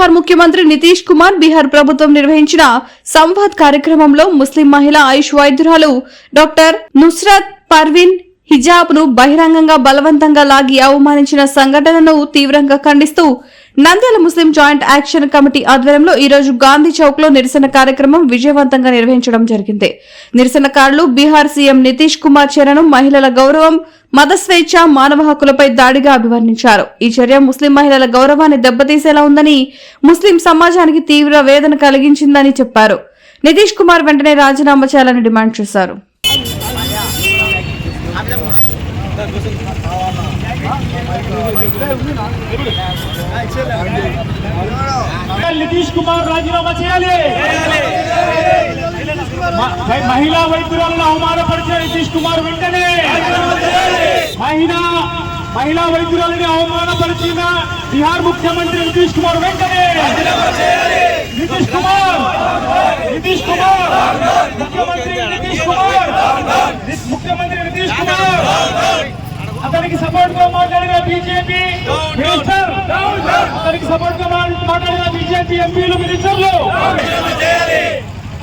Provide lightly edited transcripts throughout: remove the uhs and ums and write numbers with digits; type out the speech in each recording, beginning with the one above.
బీహార్ ముఖ్యమంత్రి నితీష్ కుమార్ బీహార్ ప్రభుత్వం నిర్వహించిన సంవాద్ కార్యక్రమంలో ముస్లిం మహిళా ఆయుష్ వైద్యురాలు డాక్టర్ నుస్రత్ పర్వీన్ హిజాబ్ ను బహిరంగంగా బలవంతంగా లాగి అవమానించిన సంఘటనను తీవ్రంగా ఖండిస్తూ నంద్యాల ముస్లిం జాయింట్ యాక్షన్ కమిటీ ఆధ్వర్యంలో ఈ రోజు గాంధీ చౌక్ లో నిరసన కార్యక్రమం విజయవంతంగా నిర్వహించడం జరిగింది. నిరసనకారులు బీహార్ సీఎం నితీష్ కుమార్ చర్యను మహిళల గౌరవం, మత స్వేచ్ఛ, మానవ హక్కులపై దాడిగా అభివర్ణించారు. ఈ చర్య ముస్లిం మహిళల గౌరవాన్ని దెబ్బతీసేలా ఉందని, ముస్లిం సమాజానికి తీవ్ర వేదన కలిగించిందని చెప్పారు. నితీష్ కుమార్ వెంటనే రాజీనామా చేయాలని డిమాండ్ చేశారు. నితీష్ కుమార్ రాజీనామా చేయాలి. మహిళా వైద్యురాలను అవమానపరిచిన నితీష్ కుమార్ వెంటనే మహిళా వైద్యురాలని అవమానపరిచిన బీహార్ ముఖ్యమంత్రి నితీష్ కుమార్ వెంటనే నితీష్ కుమార్ ముఖ్యమంత్రి నితీష్ కుమార్ అతనికి సపోర్ట్ గా మాట్లాడిన బీజేపీ మినిస్టర్, అతనికి సపోర్ట్ గా మాట్లాడిన బీజేపీ ఎంపీలు, మినిస్టర్లు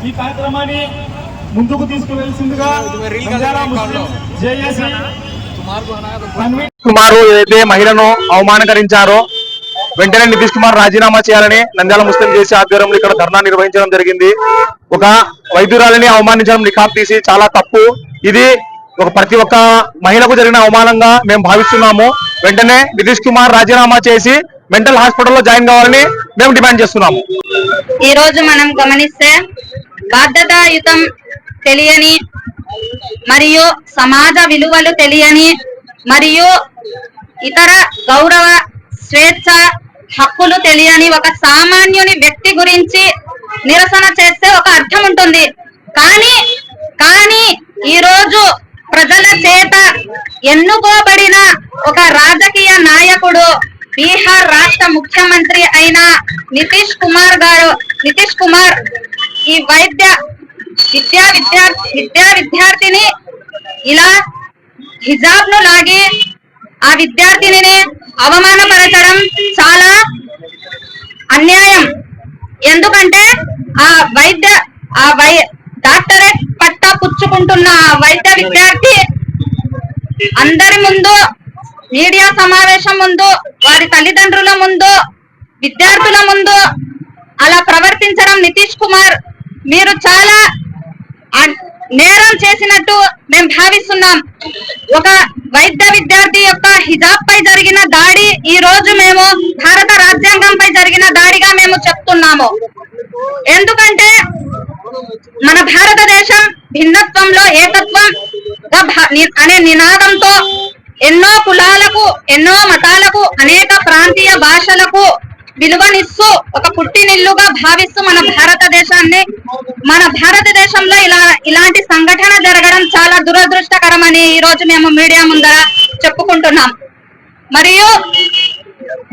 ఈ కార్యక్రమాన్ని ముందుకు తీసుకువెళ్తుందిగా జేఏసీ కుమార్ ఏదైతే మహిళను అవమానకరించారో వెంటనే నితీష్ కుమార్ రాజీనామా చేయాలని నంద్యాల ముస్లిం జేఏసీ ఆధ్వర్యంలో ఇక్కడ ధర్నా నిర్వహించడం జరిగింది. ఒక వైద్యురాలిని అవమానించడం నిఖాబ్ తీసి చాలా తప్పు. ఇది ప్రతి ఒక్క మహిళకు జరిగిన అవమానంగా మేము భావిస్తున్నాము. వెంటనే నితీష్ కుమార్ రాజీనామా చేసి మెంటల్ హాస్పిటల్లో జాయిన్ కావాలని మేము డిమాండ్ చేస్తున్నాము. ఈ రోజు మనం గమనిస్తే బాధ్యతాయుతం తెలియని మరియు సమాజ విలువలు తెలియని మరియు ఇతర గౌరవ, స్వేచ్ఛ, హక్కులు తెలియని ఒక సామాన్యుని వ్యక్తి గురించి నిరసన చేస్తే ఒక అర్థం ఉంటుంది. కానీ ఈ రోజు ప్రజల చేత ఎన్నుకోబడిన ఒక రాజకీయ నాయకుడు, బీహార్ రాష్ట్ర ముఖ్యమంత్రి అయిన నితీష్ కుమార్ ఈ విద్యార్థిని ఇలా హిజాబ్ ను లాగి ఆ విద్యార్థిని అవమానపరచడం చాలా అన్యాయం. ఎందుకంటే డాక్టరేట్ పట్టా పుచ్చుకుంటున్న వైద్య విద్యార్థి అందరి ముందు, మీడియా సమావేశం ముందు, వారి తల్లిదండ్రుల ముందు, విద్యార్థుల ముందు అలా ప్రవర్తించడం నితీష్ కుమార్ మీరు చాలా నేరం చేసినట్టు మేము భావిస్తున్నాం. ఒక వైద్య విద్యార్థి యొక్క హిజాబ్ పై జరిగిన దాడి ఈ రోజు మేము భారత రాజ్యాంగంపై జరిగిన దాడిగా మేము చెప్తున్నాము. ఎందుకంటే మన భారతదేశం భిన్నత్వంలో ఏకత్వం అనే నినాదంతో ఎన్నో కులాలకు, ఎన్నో మతాలకు, అనేక ప్రాంతీయ భాషలకు విలువనిస్తూ ఒక పుట్టినిల్లుగా భావిస్తూ మన భారతదేశంలో ఇలాంటి సంఘటన జరగడం చాలా దురదృష్టకరమని ఈ రోజు మేము మీడియా ముందర చెప్పుకుంటున్నాం. మరియు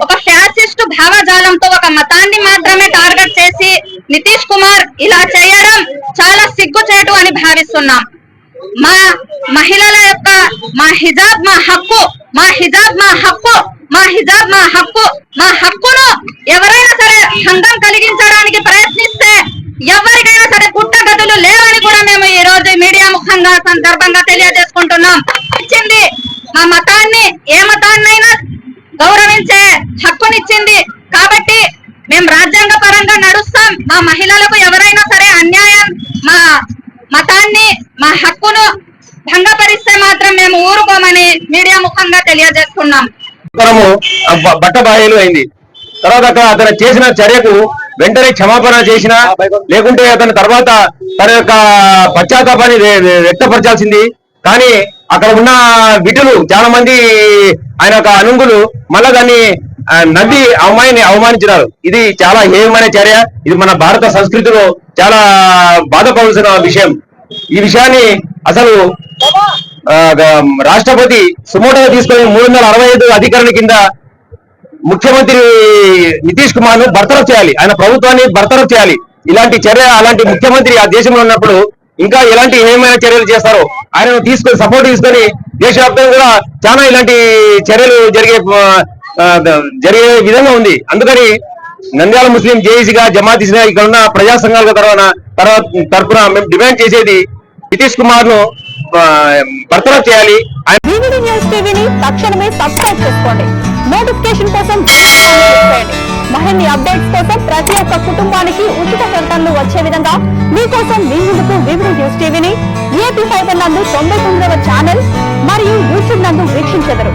ఒక ఫ్యాసిస్టు భావజాలంతో ఒక మతాన్ని మాత్రమే టార్గెట్ చేసి నితీష్ కుమార్ ఇలా చేయడం చాలా సిగ్గుచేటు అని భావిస్తున్నాం. మా మహిళల యొక్క మా హిజాబ్ మా హక్కు, మా హిజాబ్ మా హక్కు, మా హిజాబ్ మా హక్కు, మా హక్కును ఎవరైనా సరే భంగం కలిగించడానికి ప్రయత్నిస్తే ఎవరికైనా సరే పుట్టగతులు లేవని కూడా మేము ఈ రోజు మీడియా ముఖంగా సందర్భంగా తెలియజేసుకుంటున్నాం. ఇచ్చింది మా మతాన్ని, ఏ మతాన్నైనా గౌరవించే హక్కునిచ్చింది కాబట్టి మేము రాజ్యాంగ పరంగా నడుస్తాం. మా మహిళలకు ఎవరైనా సరే అన్యాయం, మా మతాన్ని, మా హక్కును భంగపరిస్తే మాత్రం మేము ఊరుకోమని మీడియా ముఖంగా తెలియజేస్తున్నాం. బట్టబాయలు అయింది. తర్వాత అతను చేసిన చర్యకు వెంటనే క్షమాపణ చేసినా, లేకుంటే అతని తర్వాత తన యొక్క పశ్చాత్తాపాన్ని వ్యక్తపరచాల్సింది. కానీ అక్కడ ఉన్న విటులు చాలా మంది ఆయన యొక్క అనుంగులు మళ్ళా దాన్ని నది అమ్మాయిని అవమానించినారు. ఇది చాలా హేయమైన చర్య. ఇది మన భారత సంస్కృతిలో చాలా బాధపడాల్సిన విషయం. ఈ విషయాన్ని అసలు రాష్ట్రపతి సుమోటోగా తీసుకొని 365 అధికరణ కింద ముఖ్యమంత్రి నితీష్ కుమార్ ను బర్తరఫ్ చేయాలి, ఆయన ప్రభుత్వాన్ని బర్తరఫ్ చేయాలి. ఇలాంటి చర్య, అలాంటి ముఖ్యమంత్రి ఆ దేశంలో ఉన్నప్పుడు ఇంకా ఎలాంటి ఏమైనా చర్యలు చేస్తారో ఆయనను తీసుకొని సపోర్ట్ తీసుకొని దేశవ్యాప్తంగా కూడా చాలా ఇలాంటి చర్యలు జరిగే విధంగా ఉంది. అందుకని నంద్యాల ముస్లిం జేఏసీగా జమాతీస్గా ఇక్కడ ఉన్న ప్రజా సంఘాల తరఫున మేము డిమాండ్ చేసేది నితీష్ కుమార్ ను బర్తరఫ్ చేయాలి. వివిడి న్యూస్ టీవీని తక్షణమే సబ్స్క్రైబ్ చేసుకోండి. నోటిఫికేషన్ కోసం బెల్ ఐకాన్ క్లిక్ చేయండి. మరిన్ని అప్డేట్స్ కోసం ప్రతి ఒక్క కుటుంబానికి ఉచిత ప్రకటనలు వచ్చే విధంగా మీకోసం మీ ముందుకు వివిడి న్యూస్ టీవీని ఏపీ 5 నందు 99వ ఛానల్ మరియు యూట్యూబ్ నందు వీక్షించెదరు.